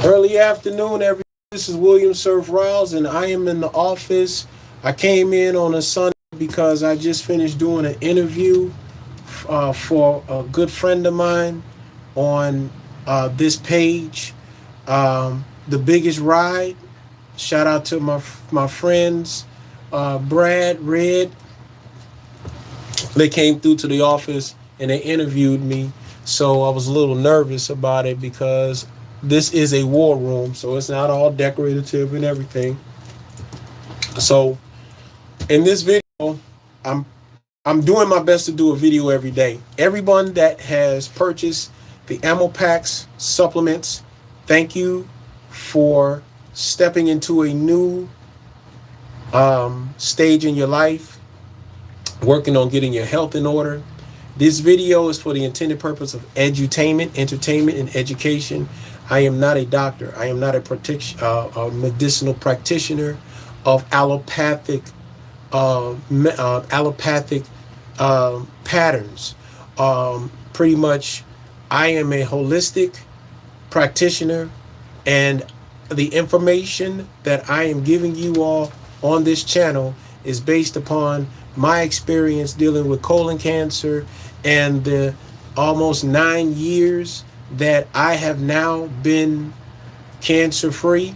Early afternoon, everyone. This is William Surf Riles, and I am in the office. I came in on a Sunday because I just finished doing an interview for a good friend of mine on this page, The Biggest Ride. Shout out to my friends, Brad, Red. They came through to the office and they interviewed me. So I was a little nervous about it because this is a war room, so it's not all decorative and everything. So in this video, I'm I'm doing my best to do a video every day. Everyone that has purchased the ammo packs, supplements, thank you for stepping into a new stage in your life, working on getting your health in order. This video is for the intended purpose of edutainment, entertainment, and education. I am not a doctor. I am not a medicinal practitioner of allopathic patterns. Pretty much, I am a holistic practitioner, and the information that I am giving you all on this channel is based upon my experience dealing with colon cancer and the almost 9 years that I have now been cancer free.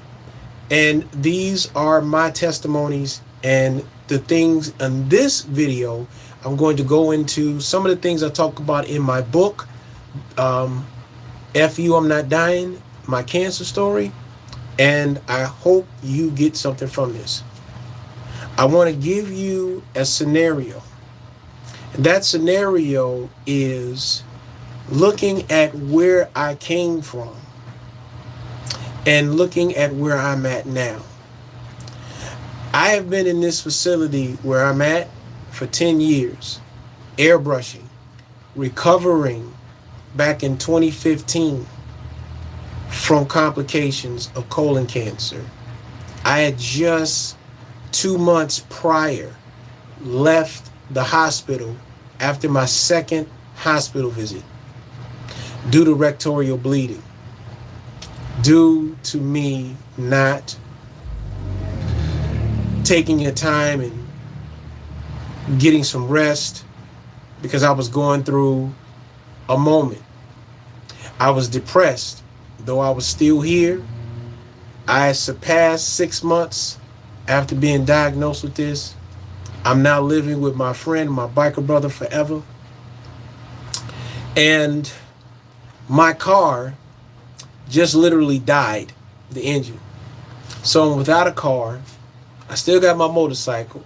And these are my testimonies and the things in this video. I'm going to go into some of the things I talk about in my book, F You, I'm Not Dying, my cancer story. And I hope you get something from this. I want to give you a scenario. And that scenario is looking at where I came from and looking at where I'm at now. I have been in this facility where I'm at for 10 years, airbrushing, recovering back in 2015 from complications of colon cancer. I had just 2 months prior left the hospital after my second hospital visit due to rectorial bleeding, due to me not taking your time and getting some rest, because I was going through a moment. I was depressed, though I was still here. I surpassed 6 months after being diagnosed with this. I'm now living with my friend, my biker brother, forever. And my car just literally died, the engine. So I'm without a car. I still got my motorcycle,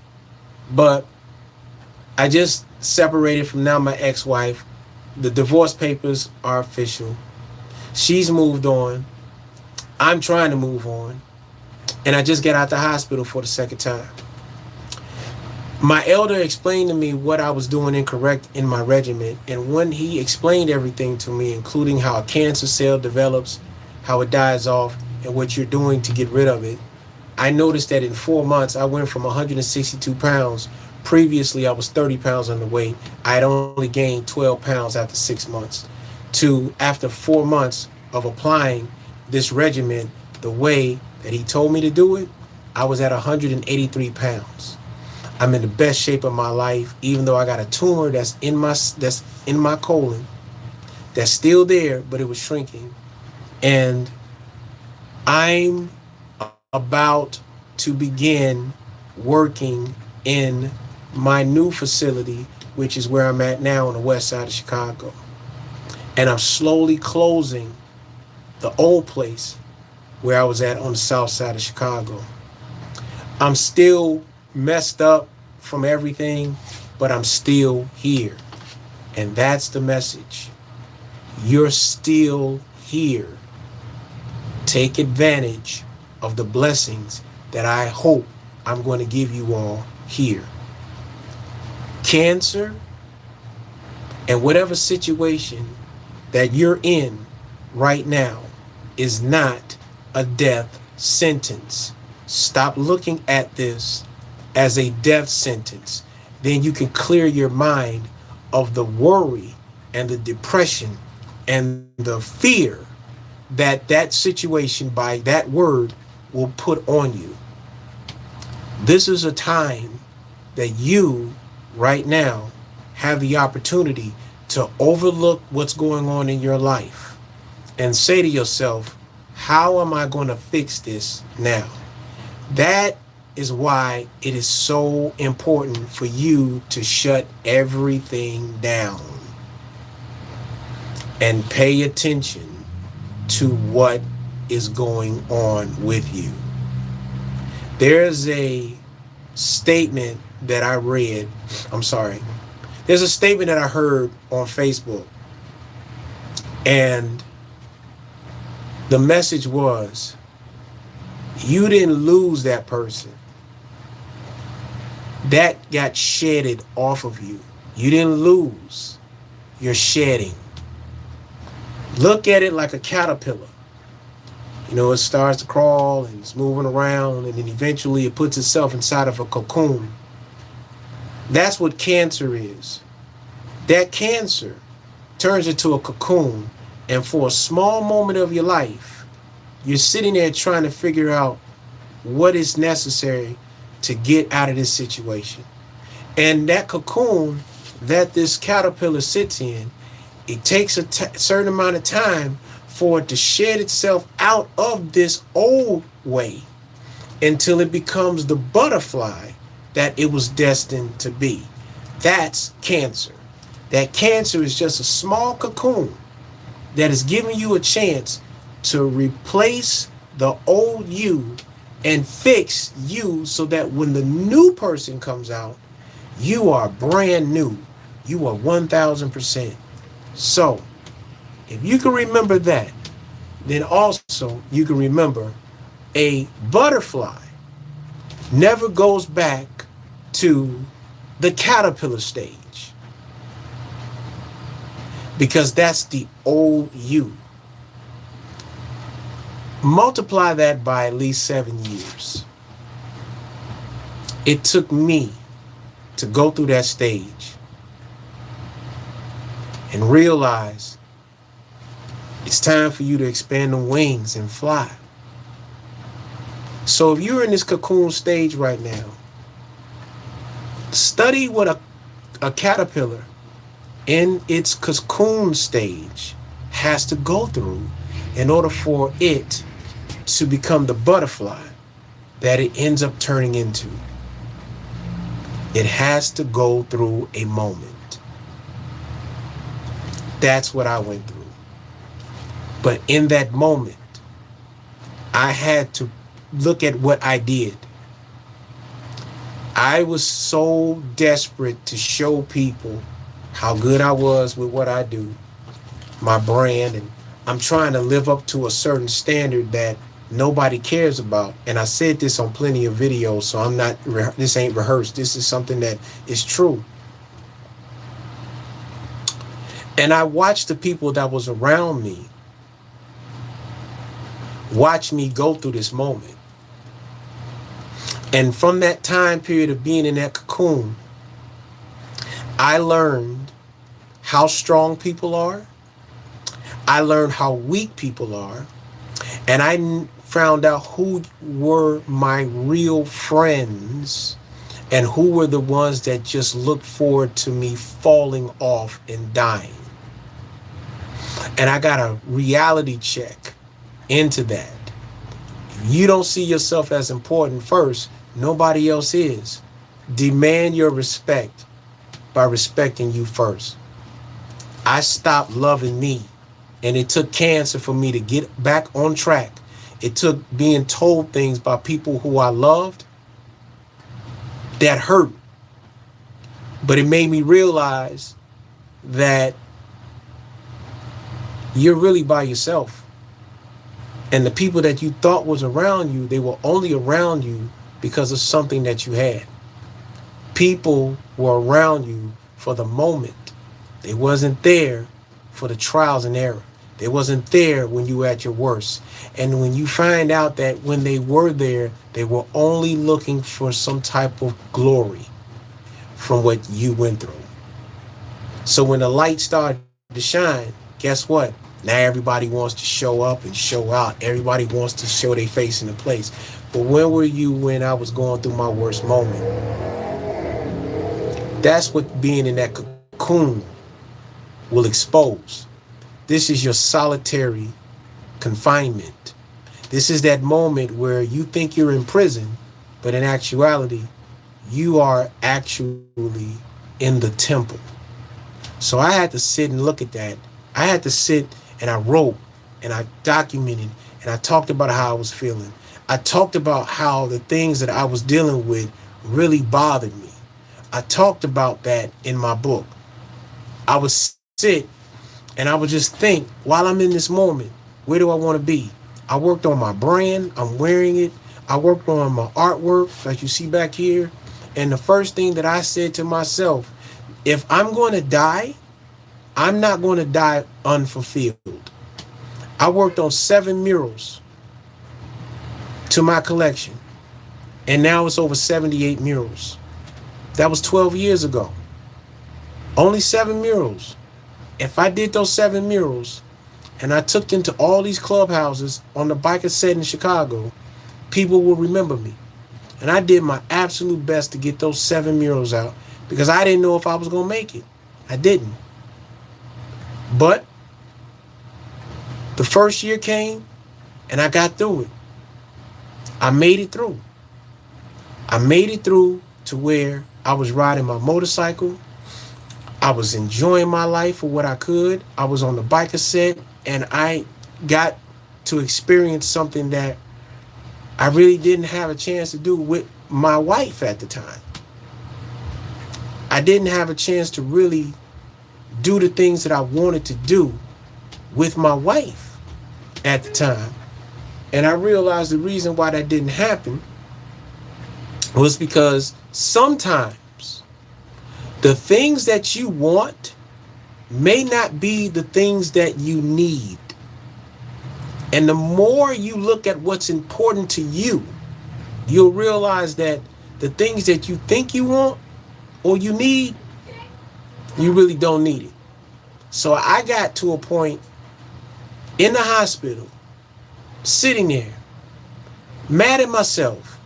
but I just separated from now my ex-wife. The divorce papers are official. She's moved on. I'm trying to move on. And I just got out the hospital for the second time. My elder explained to me what I was doing incorrect in my regiment. And when he explained everything to me, including how a cancer cell develops, how it dies off, and what you're doing to get rid of it, I noticed that in 4 months, I went from 162 pounds. Previously, I was 30 pounds underweight. I had only gained 12 pounds after 6 months. To after 4 months of applying this regimen the way that he told me to do it, I was at 183 pounds. I'm in the best shape of my life, even though I got a tumor that's in my colon, that's still there, but it was shrinking. And I'm about to begin working in my new facility, which is where I'm at now on the west side of Chicago. And I'm slowly closing the old place where I was at on the south side of Chicago. I'm still messed up from everything, but I'm still here. And that's the message. You're still here. Take advantage of the blessings that I hope I'm going to give you all here. Cancer and whatever situation that you're in right now is not a death sentence. Stop looking at this as a death sentence. Then you can clear your mind of the worry and the depression and the fear that that situation by that word will put on you. This is a time that you right now have the opportunity to overlook what's going on in your life and say to yourself, how am I going to fix this now? That is why it is so important for you to shut everything down and pay attention to what is going on with you. There's a statement that I read, there's a statement that I heard on Facebook, and the message was, you didn't lose that person. That got shedded off of you. You didn't lose. You're shedding. Look at it like a caterpillar. You know, it starts to crawl and it's moving around, and then eventually it puts itself inside of a cocoon. That's what cancer is. That cancer turns into a cocoon, and for a small moment of your life, you're sitting there trying to figure out what is necessary to get out of this situation. And that cocoon that this caterpillar sits in, it takes a certain amount of time for it to shed itself out of this old way until it becomes the butterfly that it was destined to be. That's cancer. That cancer is just a small cocoon that is giving you a chance to replace the old you and fix you so that when the new person comes out, you are brand new. You are 1000%. So, if you can remember that, then also you can remember a butterfly never goes back to the caterpillar stage, because that's the old you. Multiply that by at least 7 years. It took me to go through that stage and realize it's time for you to expand the wings and fly. So if you're in this cocoon stage right now, study what a caterpillar in its cocoon stage has to go through in order for it to become the butterfly that it ends up turning into. It has to go through a moment. That's what I went through. But in that moment, I had to look at what I did. I was so desperate to show people how good I was with what I do, my brand, and I'm trying to live up to a certain standard that nobody cares about. And I said this on plenty of videos, so I'm not, this ain't rehearsed. This is something that is true. And I watched the people that was around me watch me go through this moment. And from that time period of being in that cocoon, I learned how strong people are. I learned how weak people are. And I found out who were my real friends and who were the ones that just looked forward to me falling off and dying. And I got a reality check into that. If you don't see yourself as important first, nobody else is. Demand your respect by respecting you first. I stopped loving me, and it took cancer for me to get back on track. It took being told things by people who I loved that hurt. But it made me realize that you're really by yourself. And the people that you thought was around you, they were only around you because of something that you had. People were around you for the moment. They wasn't there for the trials and error. They wasn't there when you were at your worst. And when you find out that when they were there, they were only looking for some type of glory from what you went through. So when the light started to shine, guess what? Now everybody wants to show up and show out. Everybody wants to show their face in the place. But where were you when I was going through my worst moment? That's what being in that cocoon will expose. This is your solitary confinement. This is that moment where you think you're in prison, but in actuality, you are actually in the temple. So I had to sit and look at that. I had to sit and I wrote and I documented and I talked about how I was feeling. I talked about how the things that I was dealing with really bothered me. I talked about that in my book. I would sit and I would just think while I'm in this moment, where do I want to be? I worked on my brand. I'm wearing it. I worked on my artwork, like you see back here. And the first thing that I said to myself, if I'm going to die, I'm not going to die unfulfilled. I worked on 7 murals to my collection. And now it's over 78 murals. That was 12 years ago. Only 7 murals. If I did those 7 murals and I took them to all these clubhouses on the biker set in Chicago, people will remember me. And I did my absolute best to get those 7 murals out because I didn't know if I was going to make it. I didn't. But the first year came and I got through it. I made it through. I made it through to where I was riding my motorcycle. I was enjoying my life for what I could. I was on the biker set and I got to experience something that I really didn't have a chance to do with my wife at the time. I didn't have a chance to really do the things that I wanted to do with my wife at the time. And I realized the reason why that didn't happen was because sometimes the things that you want may not be the things that you need. And the more you look at what's important to you, you'll realize that the things that you think you want or you need, you really don't need it. So I got to a point in the hospital, sitting there, mad at myself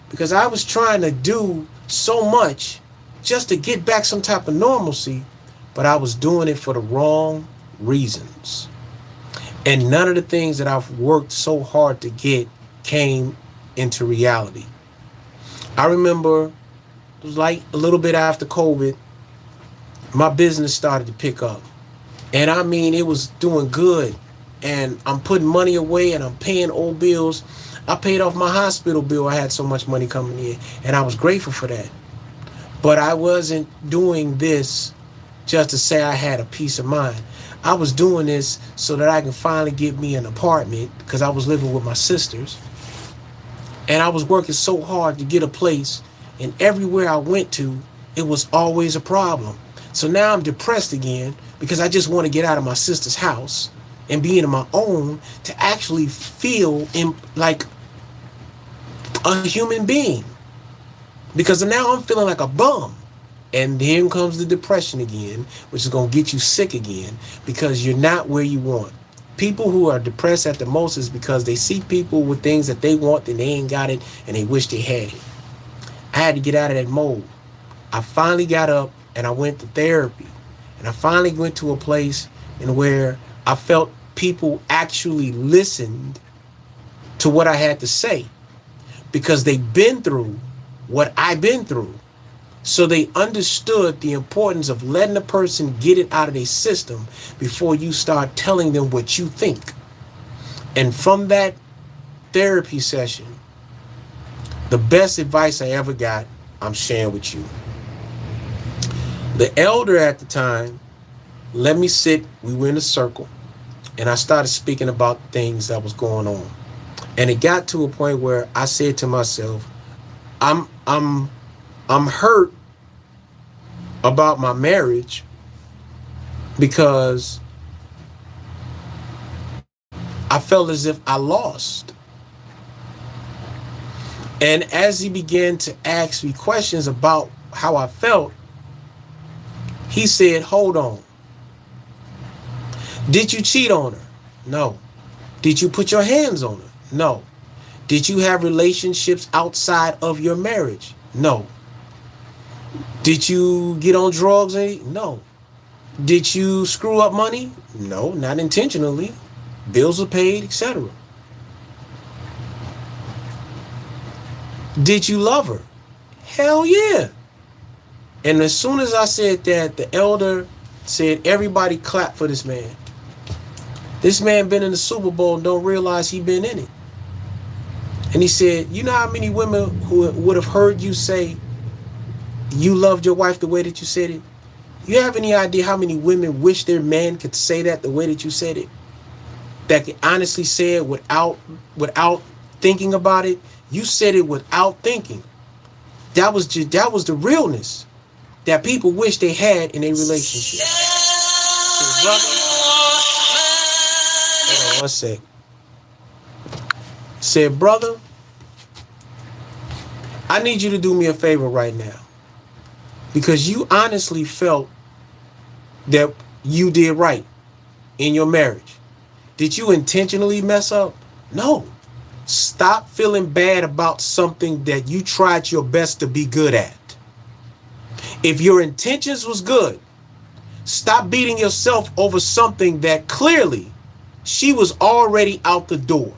because I was trying to do so much just to get back some type of normalcy, but I was doing it for the wrong reasons. And none of the things that I've worked so hard to get came into reality. I remember it was like a little bit after COVID, my business started to pick up. And I mean, it was doing good. And I'm putting money away and I'm paying old bills. I paid off my hospital bill. I had so much money coming in and I was grateful for that. But I wasn't doing this just to say I had a peace of mind. I was doing this so that I can finally get me an apartment because I was living with my sisters. And I was working so hard to get a place. And everywhere I went to, it was always a problem. So now I'm depressed again because I just want to get out of my sister's house and be in my own to actually feel like a human being. Because now I'm feeling like a bum. And here comes the depression again, which is going to get you sick again because you're not where you want. People who are depressed at the most is because they see people with things that they want and they ain't got it and they wish they had it. I had to get out of that mode. I finally got up and I went to therapy. And I finally went to a place in where I felt people actually listened to what I had to say because they've been through what I've been through. So they understood the importance of letting a person get it out of their system before you start telling them what you think. And from that therapy session, the best advice I ever got, I'm sharing with you. The elder at the time let me sit. We were in a circle and I started speaking about things that was going on. And it got to a point where I said to myself, I'm hurt about my marriage because I felt as if I lost. And as he began to ask me questions about how I felt, he said, hold on. Did you cheat on her? No. Did you put your hands on her? No. Did you have relationships outside of your marriage? No. Did you get on drugs? No. Did you screw up money? No, not intentionally. Bills were paid, etc. Did you love her? Hell yeah. And as soon as I said that, the elder said, everybody clap for this man. This man been in the Super Bowl and don't realize he been in it. And he said, you know how many women who would have heard you say you loved your wife the way that you said it? You have any idea how many women wish their man could say that the way that you said it? That could honestly say it without thinking about it. You said it without thinking. That was the realness that people wish they had in a relationship. So, brother, hold on one sec. Said, brother, I need you to do me a favor right now. Because you honestly felt that you did right in your marriage. Did you intentionally mess up? No. Stop feeling bad about something that you tried your best to be good at. If your intentions was good, stop beating yourself over something that clearly she was already out the door.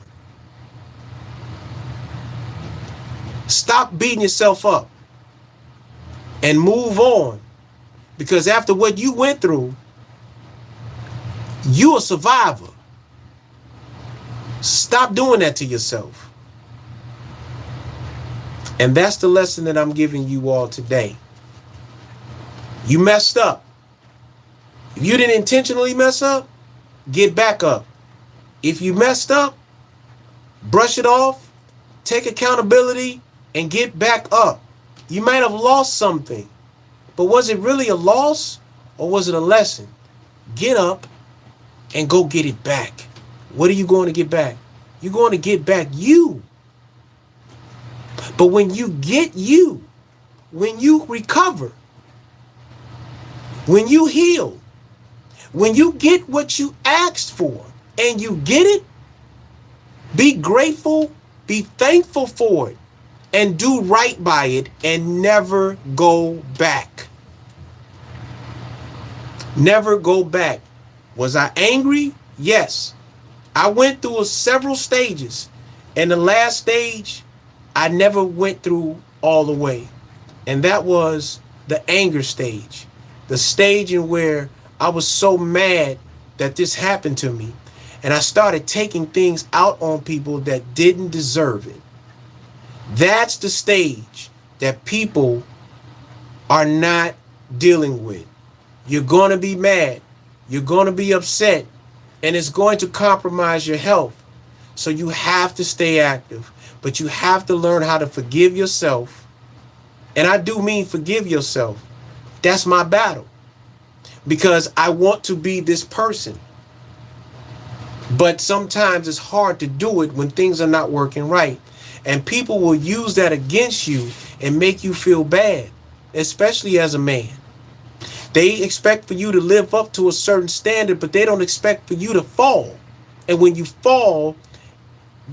Stop beating yourself up and move on, because after what you went through, you a survivor. Stop doing that to yourself. And that's the lesson that I'm giving you all today. You messed up. If you didn't intentionally mess up, get back up. If you messed up, brush it off, take accountability, and get back up. You might have lost something, but was it really a loss or was it a lesson? Get up and go get it back. What are you going to get back? You're going to get back you. But when you get you, when you recover, when you heal, when you get what you asked for and you get it, be grateful, be thankful for it, and do right by it and never go back. Never go back. Was I angry? Yes. I went through several stages, and the last stage I never went through all the way. And that was the anger stage. The stage in where I was so mad that this happened to me, and I started taking things out on people that didn't deserve it. That's the stage that people are not dealing with. You're going to be mad. You're going to be upset. And it's going to compromise your health. So you have to stay active. But you have to learn how to forgive yourself. And I do mean forgive yourself. That's my battle. Because I want to be this person. But sometimes it's hard to do it when things are not working right. And people will use that against you and make you feel bad, especially as a man. They expect for you to live up to a certain standard, but they don't expect for you to fall. And when you fall,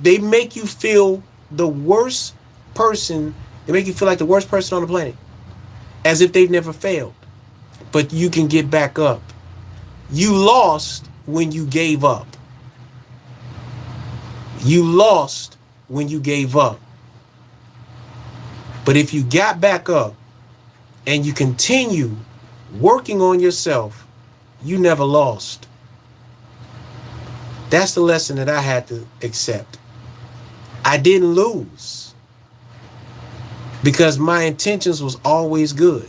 they make you feel the worst person. They make you feel like the worst person on the planet, as if they've never failed. But you can get back up. You lost when you gave up. You lost when you gave up. But if you got back up and you continue working on yourself, you never lost. That's the lesson that I had to accept. I didn't lose because my intentions was always good.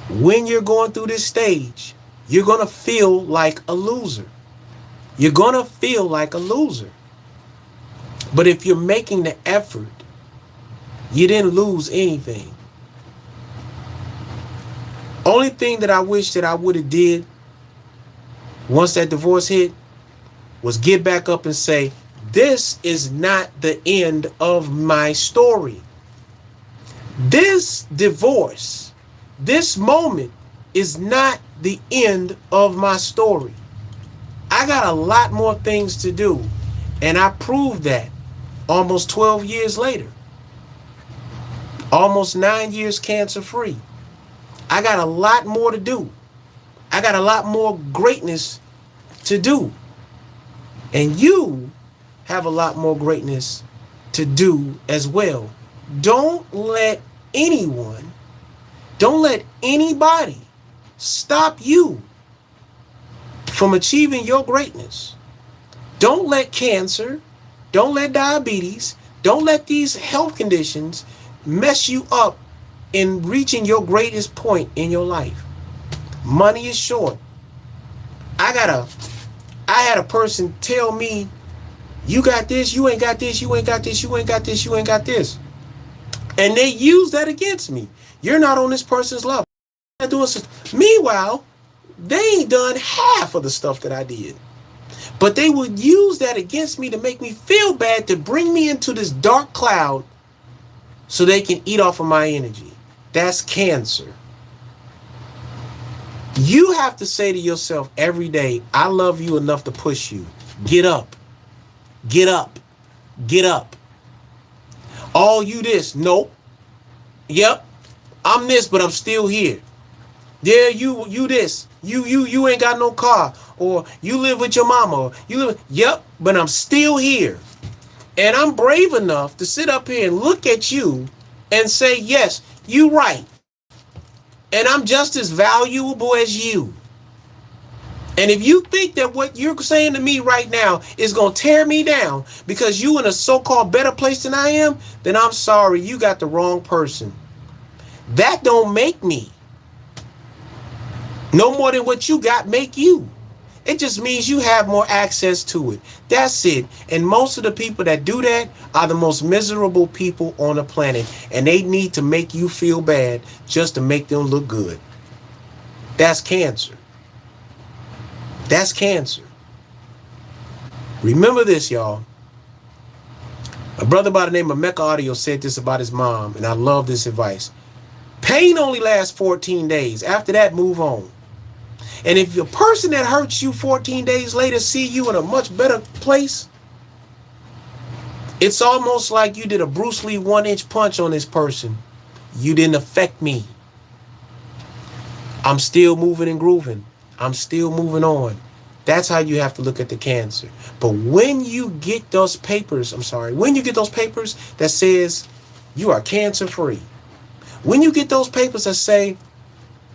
When you're going through this stage, you're going to feel like a loser. You're going to feel like a loser. But if you're making the effort, you didn't lose anything. Only thing that I wish that I would have did once that divorce hit was get back up and say, this is not the end of my story. This divorce, this moment is not the end of my story. I got a lot more things to do. And I proved that almost 12 years later. Almost 9 years cancer free. I got a lot more to do. I got a lot more greatness to do. And you have a lot more greatness to do as well. Don't let anyone, don't let anybody stop you from achieving your greatness. Don't let cancer, don't let diabetes, don't let these health conditions mess you up in reaching your greatest point in your life. Money is short. I had a person tell me, you got this, you ain't got this, you ain't got this, you ain't got this, you ain't got this. And they use that against me. You're not on this person's level. Meanwhile, they ain't done half of the stuff that I did. But they would use that against me to make me feel bad, to bring me into this dark cloud so they can eat off of my energy. That's cancer. You have to say to yourself every day, I love you enough to push you. Get up. Get up. Get up. All you this. Nope. Yep. I'm this, but I'm still here. Yeah, you this. You ain't got no car. Or you live with your mama. Or you live. Yep, but I'm still here. And I'm brave enough to sit up here and look at you and say, yes, you right. And I'm just as valuable as you. And if you think that what you're saying to me right now is going to tear me down because you in a so-called better place than I am, then I'm sorry, you got the wrong person. That don't make me. No more than what you got make you. It just means you have more access to it. That's it. And most of the people that do that are the most miserable people on the planet. And they need to make you feel bad just to make them look good. That's cancer. That's cancer. Remember this, y'all. A brother by the name of Mecca Audio said this about his mom, and I love this advice. Pain only lasts 14 days. After that, move on. And if the person that hurts you 14 days later see you in a much better place, it's almost like you did a Bruce Lee 1-inch punch on this person. You didn't affect me. I'm still moving and grooving. I'm still moving on. That's how you have to look at the cancer. But when you get those papers, when you get those papers that says you are cancer free, when you get those papers that say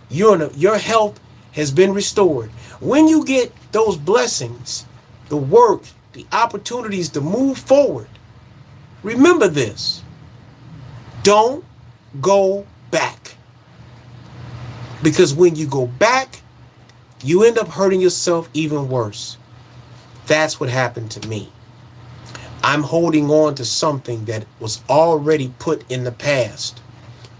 your health has been restored, when you get those blessings, the work, the opportunities to move forward, remember this. Don't go back. Because when you go back, you end up hurting yourself even worse. That's what happened to me. I'm holding on to something that was already put in the past,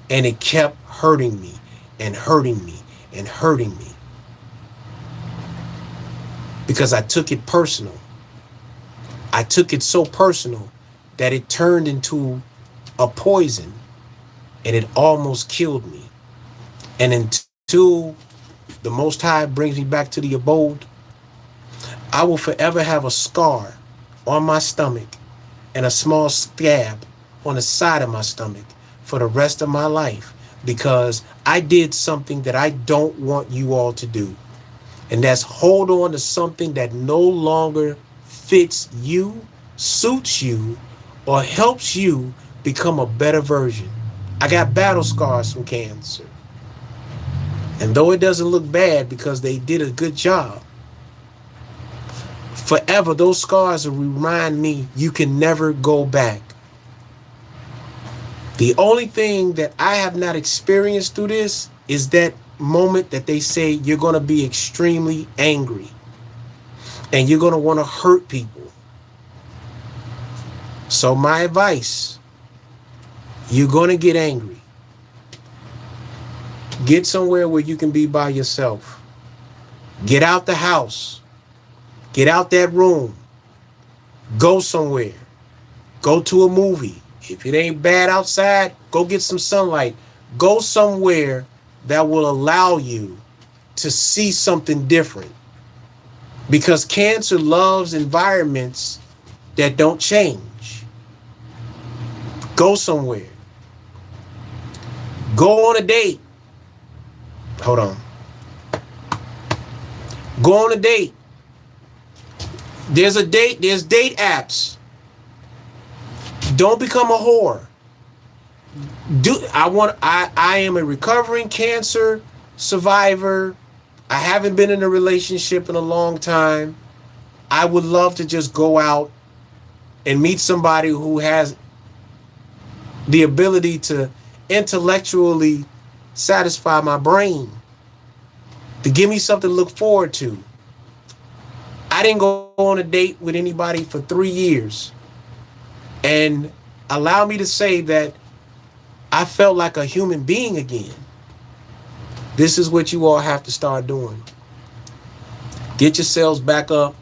and it kept hurting me and hurting me and hurting me. Because I took it personal. I took it so personal that it turned into a poison, and it almost killed me. And until the Most High brings me back to the abode, I will forever have a scar on my stomach and a small scab on the side of my stomach for the rest of my life, because I did something that I don't want you all to do. And that's hold on to something that no longer fits you, suits you, or helps you become a better version. I got battle scars from cancer. And though it doesn't look bad because they did a good job, forever those scars will remind me you can never go back. The only thing that I have not experienced through this is that moment that they say you're going to be extremely angry and you're going to want to hurt people. So my advice, you're going to get angry. Get somewhere where you can be by yourself. Get out the house. Get out that room. Go somewhere. Go to a movie. If it ain't bad outside, go get some sunlight. Go somewhere that will allow you to see something different. Because cancer loves environments that don't change. Go somewhere. Go on a date. Hold on. Go on a date. There's date apps. Don't become a whore. I am a recovering cancer survivor. I haven't been in a relationship in a long time. I would love to just go out and meet somebody who has the ability to intellectually satisfy my brain, to give me something to look forward to. I didn't go on a date with anybody for 3 years. And allow me to say that I felt like a human being again. This is what you all have to start doing. Get yourselves back up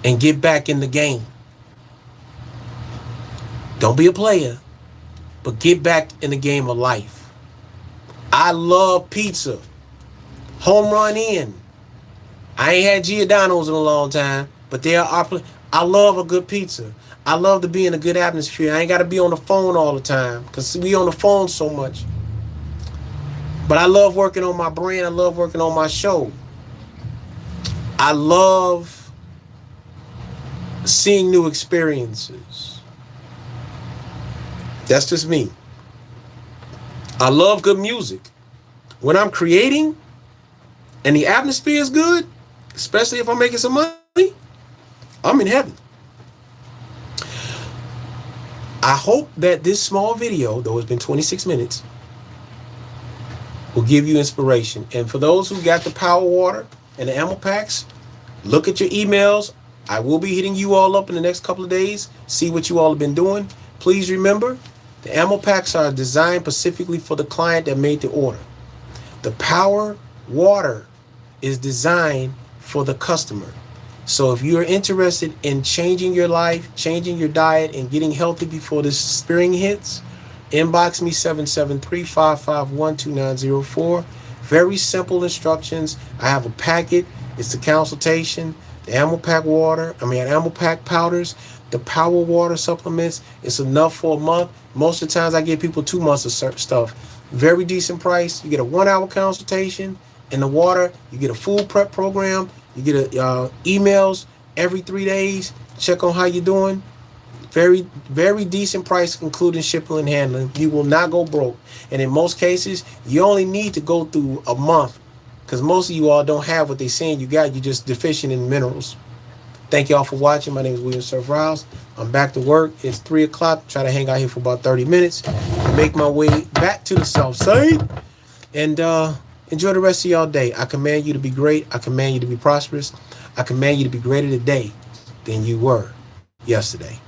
and get back in the game. Don't be a player, but get back in the game of life. I love pizza. Home run in. I ain't had Giordano's in a long time, but there are. I love a good pizza. I love to be in a good atmosphere. I ain't got to be on the phone all the time because we on the phone so much. But I love working on my brand. I love working on my show. I love seeing new experiences. That's just me. I love good music. When I'm creating and the atmosphere is good, especially if I'm making some money, I'm in heaven. I hope that this small video, though it's been 26 minutes, will give you inspiration. And for those who got the power water and the ammo packs, look at your emails. I will be hitting you all up in the next couple of days. See what you all have been doing. Please remember, the ammo packs are designed specifically for the client that made the order. The power water is designed for the customer. So if you're interested in changing your life, changing your diet, and getting healthy before this spring hits, inbox me 773-551-2904. Very simple instructions. I have a packet. It's the consultation, the ammo pack water, ammo pack powders, the power water supplements. It's enough for a month. Most of the times I give people 2 months of stuff. Very decent price. You get a 1-hour consultation. And the water, you get a food prep program. You get emails every 3 days. Check on how you're doing. Very, very decent price, including shipping and handling. You will not go broke. And in most cases, you only need to go through a month because most of you all don't have what they're saying you got. You're just deficient in minerals. Thank you all for watching. My name is William Surf Riles. I'm back to work. It's 3 o'clock. Try to hang out here for about 30 minutes and make my way back to the south side. And enjoy the rest of y'all day. I command you to be great. I command you to be prosperous. I command you to be greater today than you were yesterday.